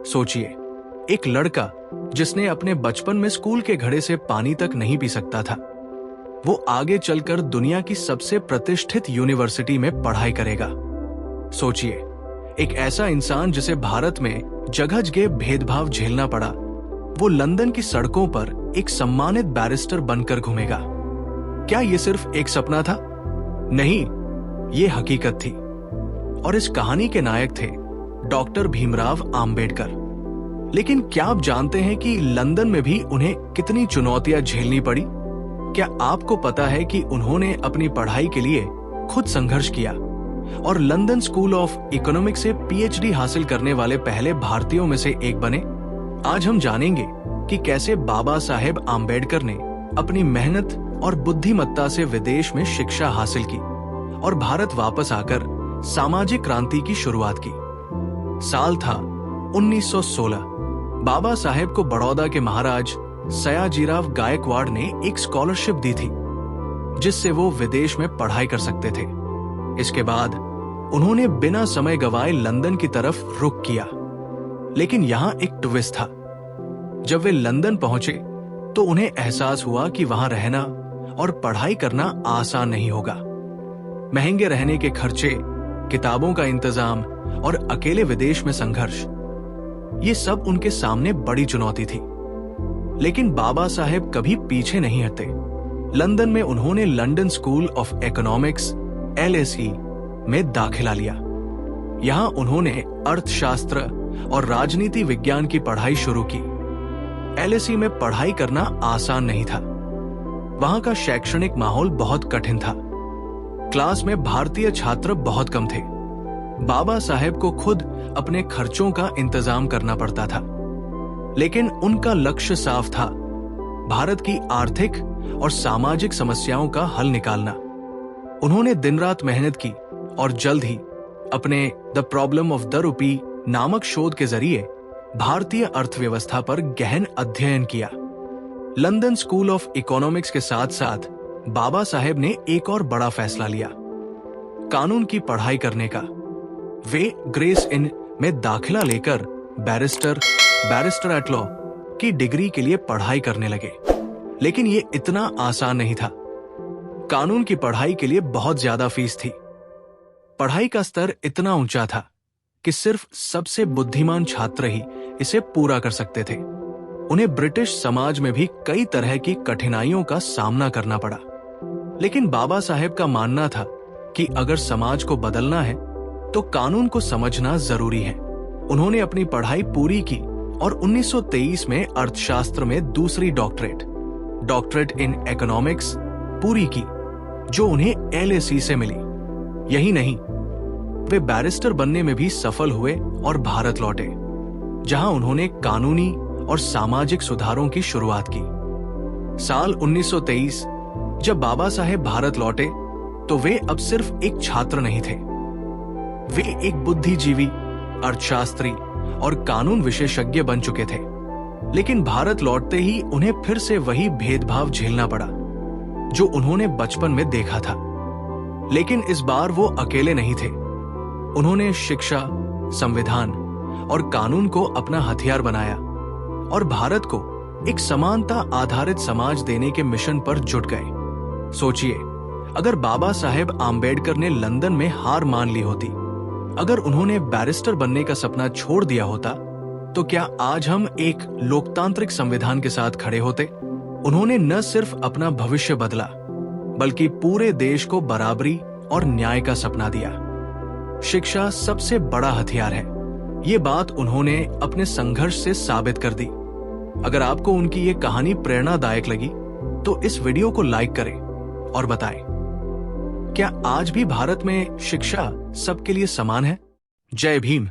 सोचिए, एक लड़का जिसने अपने बचपन में स्कूल के घड़े से पानी तक नहीं पी सकता था, वो आगे चलकर दुनिया की सबसे प्रतिष्ठित यूनिवर्सिटी में पढ़ाई करेगा। सोचिए, एक ऐसा इंसान जिसे भारत में जगह जगह भेदभाव झेलना पड़ा, वो लंदन की सड़कों पर एक सम्मानित बैरिस्टर बनकर घूमेगा। क्या ये सिर्फ एक सपना था? नहीं, ये हकीकत थी। और इस कहानी के नायक थे डॉक्टर भीमराव आम्बेडकर। लेकिन क्या आप जानते हैं कि लंदन में भी उन्हें कितनी चुनौतियां झेलनी पड़ी? क्या आपको पता है कि उन्होंने अपनी पढ़ाई के लिए खुद संघर्ष किया और लंदन स्कूल ऑफ इकोनॉमिक्स से पीएचडी हासिल करने वाले पहले भारतीयों में से एक बने? आज हम जानेंगे कि कैसे बाबा साहेब आम्बेडकर ने अपनी मेहनत और बुद्धिमत्ता से विदेश में शिक्षा हासिल की और भारत वापस आकर सामाजिक क्रांति की शुरुआत की। साल था 1916। बाबा साहेब को बड़ौदा के महाराज सयाजीराव गायकवाड़ ने एक स्कॉलरशिप दी थी, जिससे वो विदेश में पढ़ाई कर सकते थे। इसके बाद उन्होंने बिना समय गवाए लंदन की तरफ रुख किया। लेकिन यहां एक ट्विस्ट था। जब वे लंदन पहुंचे तो उन्हें एहसास हुआ कि वहां रहना और पढ़ाई करना आसान नहीं होगा। महंगे रहने के खर्चे, किताबों का इंतजाम और अकेले विदेश में संघर्ष, ये सब उनके सामने बड़ी चुनौती थी। लेकिन बाबा साहेब कभी पीछे नहीं हटे। लंदन में उन्होंने London school of economics LSE में दाखिला लिया। यहां उन्होंने अर्थशास्त्र और राजनीति विज्ञान की पढ़ाई शुरू की। LSE में पढ़ाई करना आसान नहीं था। वहां का शैक्षणिक माहौल बहुत कठिन था। क्लास में भारतीय छात्र बहुत कम थे। बाबा साहेब को खुद अपने खर्चों का इंतजाम करना पड़ता था। लेकिन उनका लक्ष्य साफ था, भारत की आर्थिक और सामाजिक समस्याओं का हल निकालना। उन्होंने दिन रात मेहनत की और जल्द ही अपने the problem of the rupee नामक शोध के जरिए भारतीय अर्थव्यवस्था पर गहन अध्ययन किया। लंदन स्कूल ऑफ इकोनॉमिक्स के साथ साथ बाबा साहेब ने एक और बड़ा फैसला लिया, कानून की पढ़ाई करने का। वे ग्रेस इन में दाखिला लेकर बैरिस्टर एट लॉ की डिग्री के लिए पढ़ाई करने लगे। लेकिन ये इतना आसान नहीं था। कानून की पढ़ाई के लिए बहुत ज्यादा फीस थी। पढ़ाई का स्तर इतना ऊंचा था कि सिर्फ सबसे बुद्धिमान छात्र ही इसे पूरा कर सकते थे। उन्हें ब्रिटिश समाज में भी कई तरह की कठिनाइयों का सामना करना पड़ा। लेकिन बाबा साहेब का मानना था कि अगर समाज को बदलना है तो कानून को समझना जरूरी है। उन्होंने अपनी पढ़ाई पूरी की और 1923 में अर्थशास्त्र में दूसरी डॉक्टरेट इन इकोनॉमिक्स पूरी की, जो उन्हें LSE से मिली। यही नहीं, वे बैरिस्टर बनने में भी सफल हुए और भारत लौटे, जहां उन्होंने कानूनी और सामाजिक सुधारों की शुरुआत की। साल 1923 जब बाबा साहेब भारत लौटे तो वे अब सिर्फ एक छात्र नहीं थे। वे एक बुद्धिजीवी, अर्थशास्त्री और कानून विशेषज्ञ बन चुके थे। लेकिन भारत लौटते ही उन्हें फिर से वही भेदभाव झेलना पड़ा जो उन्होंने बचपन में देखा था। लेकिन इस बार वो अकेले नहीं थे। उन्होंने शिक्षा, संविधान और कानून को अपना हथियार बनाया और भारत को एक समानता आधारित समाज देने के मिशन पर जुट गए। सोचिए, अगर बाबा साहेब आम्बेडकर ने लंदन में हार मान ली होती, अगर उन्होंने बैरिस्टर बनने का सपना छोड़ दिया होता, तो क्या आज हम एक लोकतांत्रिक संविधान के साथ खड़े होते? उन्होंने न सिर्फ अपना भविष्य बदला, बल्कि पूरे देश को बराबरी और न्याय का सपना दिया। शिक्षा सबसे बड़ा हथियार है। ये बात उन्होंने अपने संघर्ष से साबित कर दी। अगर आपको उनकी ये कहानी प्रेरणादायक लगी तो इस वीडियो को लाइक करें और बताएं, क्या आज भी भारत में शिक्षा सबके लिए समान है? जय भीम।